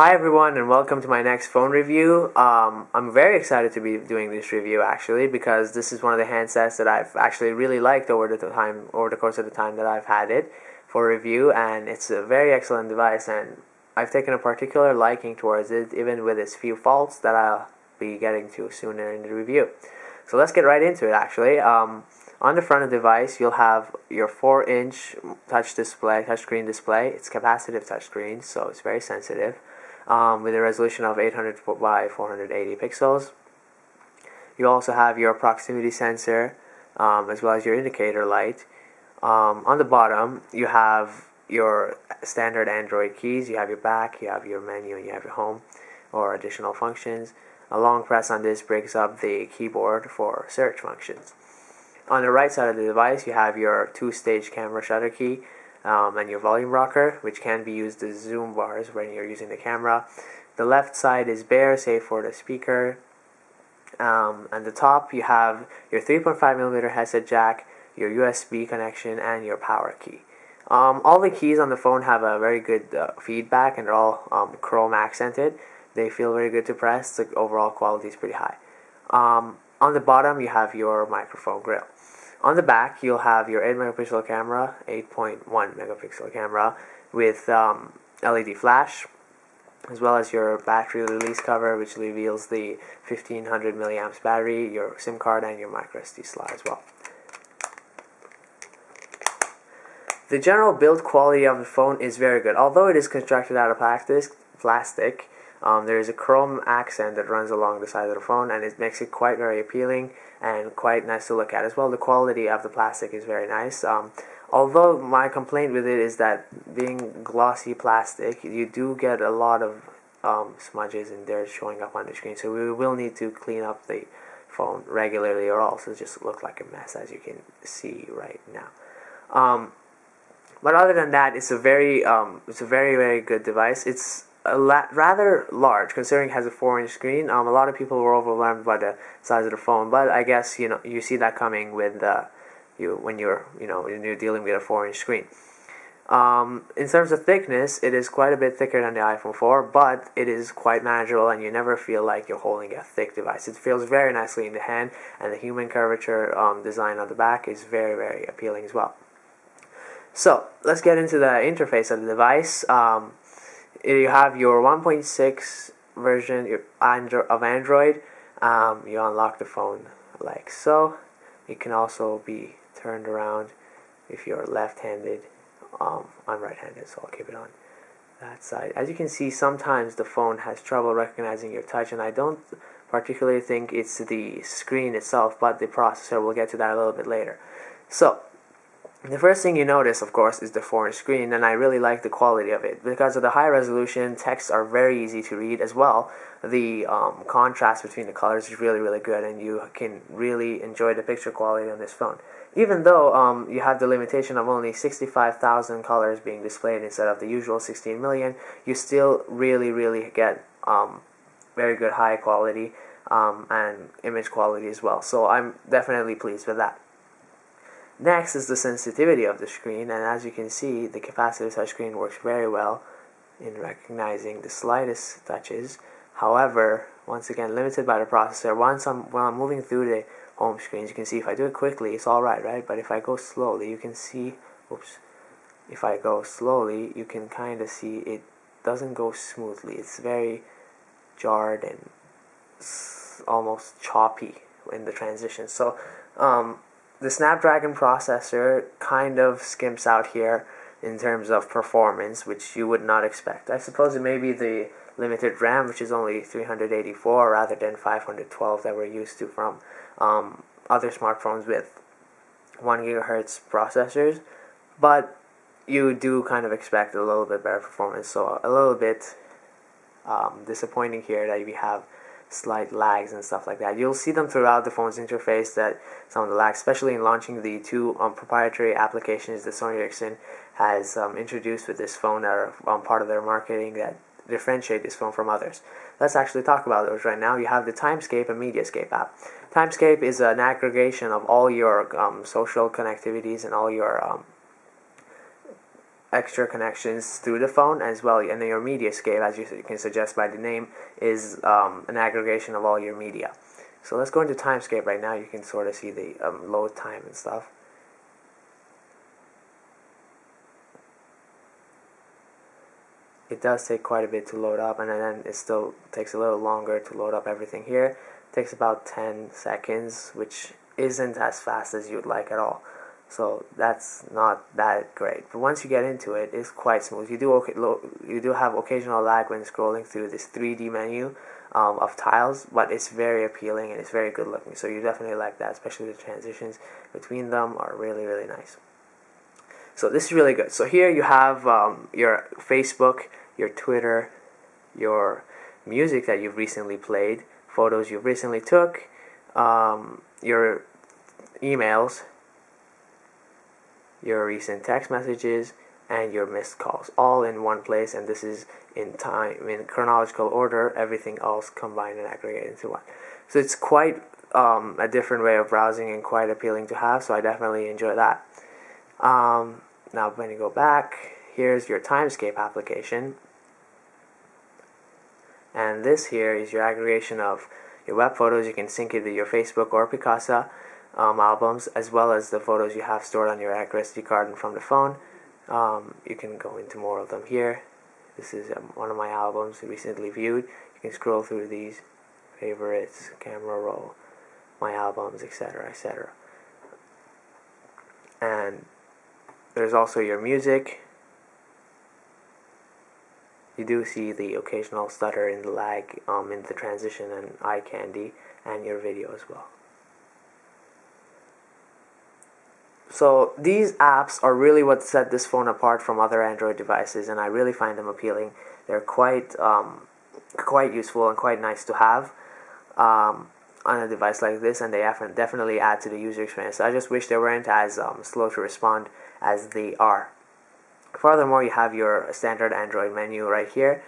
Hi everyone and welcome to my next phone review. I'm very excited to be doing this review actually because this is one of the handsets that I've actually really liked over the course of the time that I've had it for review, and it's a very excellent device and I've taken a particular liking towards it even with its few faults that I'll be getting to sooner in the review. So let's get right into it actually. On the front of the device you'll have your 4-inch touchscreen display. It's capacitive touchscreen, so it's very sensitive. With a resolution of 800 by 480 pixels. You also have your proximity sensor as well as your indicator light. On the bottom you have your standard Android keys. You have your back, you have your menu, and you have your home or additional functions. A long press on this breaks up the keyboard for search functions. On the right side of the device you have your 2-stage camera shutter key and your volume rocker, which can be used as zoom bars when you're using the camera. The left side is bare save for the speaker. And the top you have your 3.5mm headset jack, your USB connection, and your power key. All the keys on the phone have a very good feedback, and they're all chrome accented. They feel very good to press. The overall quality is pretty high. On the bottom you have your microphone grill. On the back you'll have your 8-megapixel camera, 8.1 megapixel camera with LED flash, as well as your battery release cover, which reveals the 1500 milliamps battery, your SIM card, and your micro SD slot as well. The general build quality of the phone is very good. Although it is constructed out of plastic, there is a chrome accent that runs along the side of the phone, and it makes it quite very appealing and quite nice to look at as well. The quality of the plastic is very nice. Although my complaint with it is that being glossy plastic, you do get a lot of smudges and dirt showing up on the screen, so we will need to clean up the phone regularly or else it'll just look like a mess, as you can see right now. But other than that, it's a very very good device. It's rather large considering it has a 4-inch screen. A lot of people were overwhelmed by the size of the phone, but I guess you see that coming with when you're dealing with a 4-inch screen. In terms of thickness, it is quite a bit thicker than the iPhone 4, but it is quite manageable and you never feel like you're holding a thick device. It feels very nicely in the hand, and the human curvature design on the back is very, very appealing as well. So let's get into the interface of the device. You have your 1.6 version of Android. You unlock the phone like so. It can also be turned around if you're left-handed. I'm right-handed, so I'll keep it on that side. As you can see, sometimes the phone has trouble recognizing your touch, and I don't particularly think it's the screen itself, but the processor. We'll get to that a little bit later. So the first thing you notice, of course, is the 4-inch screen, and I really like the quality of it. Because of the high resolution, texts are very easy to read as well. The contrast between the colors is really, really good, and you can really enjoy the picture quality on this phone. Even though you have the limitation of only 65,000 colors being displayed instead of the usual 16 million, you still really, really get very good high quality and image quality as well. So I'm definitely pleased with that. Next is the sensitivity of the screen, and as you can see, the capacitive touchscreen works very well in recognizing the slightest touches. However, once again, limited by the processor. When I'm moving through the home screens, you can see if I do it quickly, it's alright, right? But if I go slowly, you can see, if I go slowly, you can kind of see it doesn't go smoothly. It's very jarred and almost choppy in the transition. So, the Snapdragon processor kind of skimps out here in terms of performance, which you would not expect. I suppose it may be the limited RAM, which is only 384 rather than 512 that we're used to from other smartphones with 1 GHz processors, but you do kind of expect a little bit better performance, so a little bit disappointing here that we have slight lags and stuff like that. You'll see them throughout the phone's interface, that some of the lags, especially in launching the two proprietary applications that Sony Ericsson has introduced with this phone that are part of their marketing that differentiate this phone from others. Let's actually talk about those right now. You have the Timescape and Mediascape app. Timescape is an aggregation of all your social connectivities and all your extra connections through the phone as well, and your Mediascape, as you can suggest by the name, is an aggregation of all your media. So let's go into Timescape right now. You can sort of see the load time and stuff. It does take quite a bit to load up, and then it still takes a little longer to load up everything here. It takes about 10 seconds, which isn't as fast as you'd like at all. So that's not that great. But once you get into it, it's quite smooth. You do have occasional lag when scrolling through this 3D menu of tiles, but it's very appealing and it's very good looking. So you definitely like that, especially the transitions between them are really, really nice. So this is really good. So here you have your Facebook, your Twitter, your music that you've recently played, photos you've recently took, your emails, your recent text messages, and your missed calls, all in one place. And this is in chronological order, everything else combined and aggregated into one. So it's quite a different way of browsing and quite appealing to have, so I definitely enjoy that. Now when you go back, here's your Timescape application, and this here is your aggregation of your web photos. You can sync it to your Facebook or Picasa albums, as well as the photos you have stored on your SD card and from the phone. You can go into more of them here. This is one of my albums recently viewed. You can scroll through these: favorites, camera roll, my albums, etc., etc. And there's also your music. You do see the occasional stutter in the lag in the transition and eye candy, and your video as well. So these apps are really what set this phone apart from other Android devices, and I really find them appealing. They're quite useful and quite nice to have on a device like this, and they definitely add to the user experience. I just wish they weren't as slow to respond as they are. Furthermore, you have your standard Android menu right here,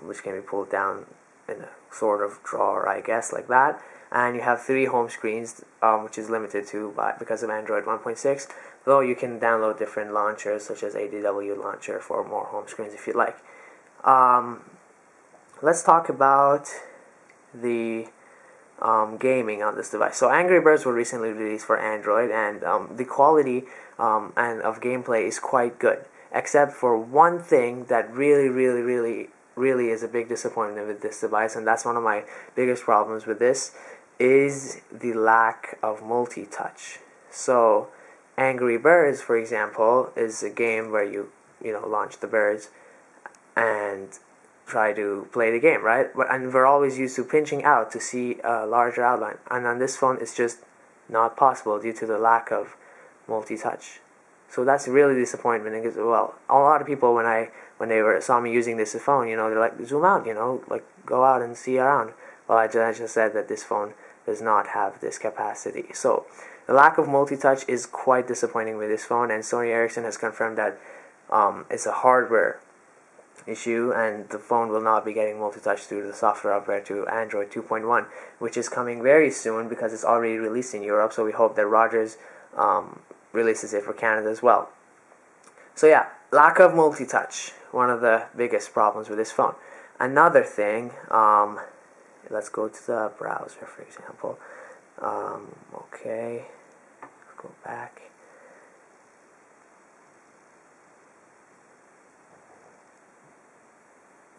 which can be pulled down in a sort of drawer, I guess, like that. And you have 3 home screens, which is limited to because of Android 1.6, though you can download different launchers such as ADW launcher for more home screens if you'd like. Let's talk about the gaming on this device. So Angry Birds were recently released for Android, and the quality and of gameplay is quite good, except for one thing that really is a big disappointment with this device, and that's one of my biggest problems with this, is the lack of multi-touch. So Angry Birds, for example, is a game where you launch the birds and try to play the game, right? And we're always used to pinching out to see a larger outline, and on this phone it's just not possible due to the lack of multi-touch. So that's really disappointment, because, well, a lot of people when they saw me using this phone, they're like, zoom out, like go out and see around. Well, I just said that this phone does not have this capacity. So the lack of multi-touch is quite disappointing with this phone, and Sony Ericsson has confirmed that it's a hardware issue, and the phone will not be getting multi-touch through the software upgrade to Android 2.1, which is coming very soon because it's already released in Europe. So we hope that Rogers releases it for Canada as well. So yeah, lack of multi-touch, one of the biggest problems with this phone. Another thing, let's go to the browser, for example. Okay, let's go back.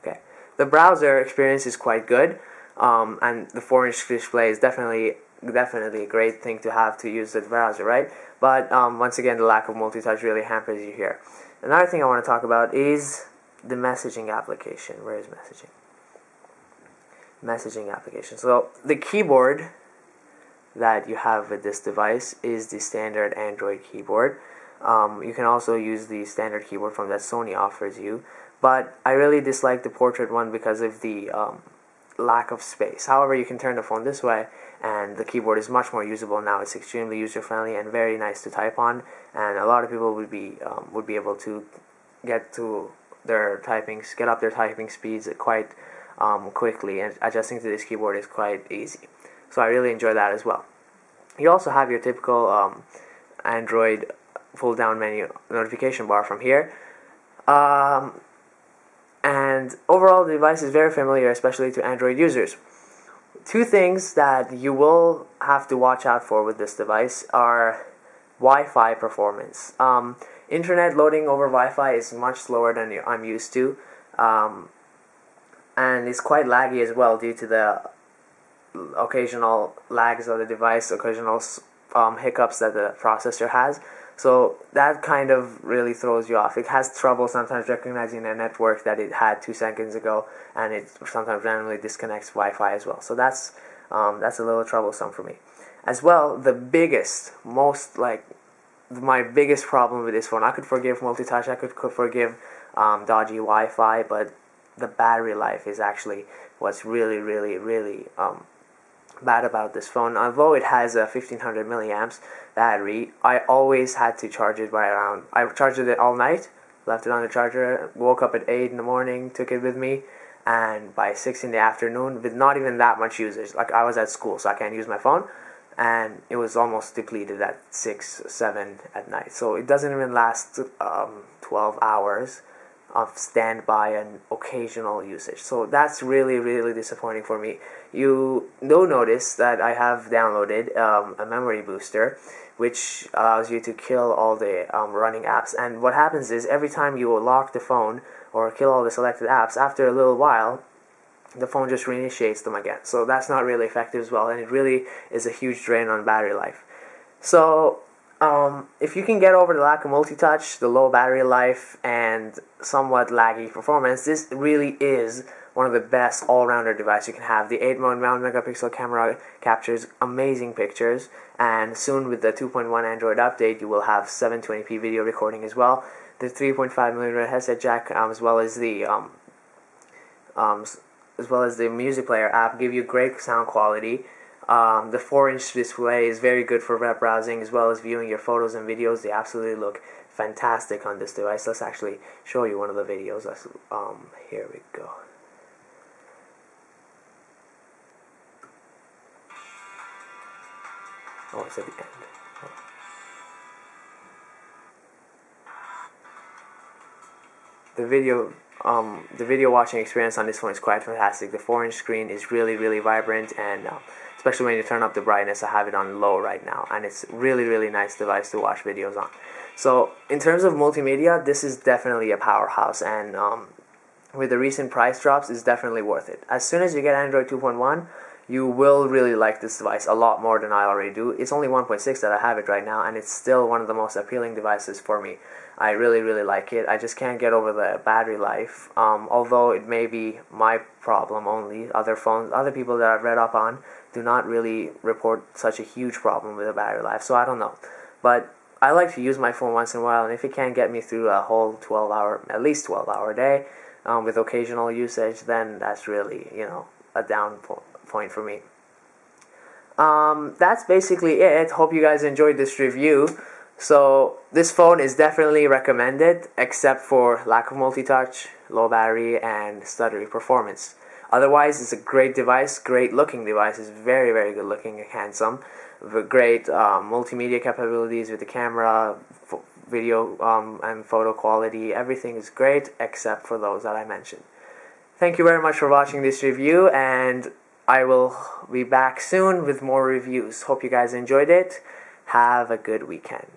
Okay, the browser experience is quite good, and the 4-inch display is definitely a great thing to have to use the browser, right? But once again, the lack of multi-touch really hampers you here. Another thing I want to talk about is the messaging application. Where is messaging? Messaging application. So the keyboard that you have with this device is the standard Android keyboard. You can also use the standard keyboard from that Sony offers you, but I really dislike the portrait one because of the lack of space. However, you can turn the phone this way, and the keyboard is much more usable now. It's extremely user-friendly and very nice to type on, and a lot of people would be able to get up their typing speeds quite quickly, and adjusting to this keyboard is quite easy. So I really enjoy that as well. You also have your typical Android pull-down menu notification bar from here. And overall, the device is very familiar, especially to Android users. Two things that you will have to watch out for with this device are Wi-Fi performance. Internet loading over Wi-Fi is much slower than I'm used to, and it's quite laggy as well due to the occasional lags of the device, occasional hiccups that the processor has. So that kind of really throws you off. It has trouble sometimes recognizing a network that it had 2 seconds ago, and it sometimes randomly disconnects Wi-Fi as well. So that's a little troublesome for me. As well, my biggest problem with this phone, I could forgive multitouch, I could forgive dodgy Wi-Fi, but the battery life is actually what's really, really, really bad about this phone. Although it has a 1500 milliamps battery, I always had to charge it I charged it all night, left it on the charger, woke up at 8 in the morning, took it with me, and by 6 in the afternoon, with not even that much usage, like I was at school so I can't use my phone, and it was almost depleted at 6, 7 at night. So it doesn't even last 12 hours of standby and occasional usage. So that's really, really disappointing for me. You will notice that I have downloaded a memory booster, which allows you to kill all the running apps. And what happens is every time you lock the phone or kill all the selected apps, after a little while, the phone just reinitiates them again. So that's not really effective as well, and it really is a huge drain on battery life. So if you can get over the lack of multi-touch, the low battery life, and somewhat laggy performance, this really is one of the best all-rounder devices you can have. The 8 megapixel camera captures amazing pictures, and soon with the 2.1 Android update, you will have 720p video recording as well. The 3.5mm headset jack, as well as the music player app, give you great sound quality. The 4-inch display is very good for web browsing as well as viewing your photos and videos. They absolutely look fantastic on this device. Let's actually show you one of the videos. Here we go. Oh, it's at the end. The video watching experience on this phone is quite fantastic. The 4-inch screen is really, really vibrant, and especially when you turn up the brightness. I have it on low right now, and it's really, really nice device to watch videos on. So in terms of multimedia, this is definitely a powerhouse, and with the recent price drops, it's definitely worth it. As soon as you get Android 2.1, you will really like this device a lot more than I already do. It's only 1.6 that I have it right now, and it's still one of the most appealing devices for me. I really, really like it. I just can't get over the battery life, although it may be my problem only. Other people that I've read up on do not really report such a huge problem with the battery life, so I don't know. But I like to use my phone once in a while, and if it can't get me through a whole 12-hour, at least 12-hour day, with occasional usage, then that's really, a down point for me. That's basically it. Hope you guys enjoyed this review. So this phone is definitely recommended, except for lack of multi-touch, low battery, and stuttery performance. Otherwise, it's a great device, great looking device. It's very, very good looking and handsome. With great multimedia capabilities with the camera, video and photo quality. Everything is great except for those that I mentioned. Thank you very much for watching this review, and I will be back soon with more reviews. Hope you guys enjoyed it. Have a good weekend.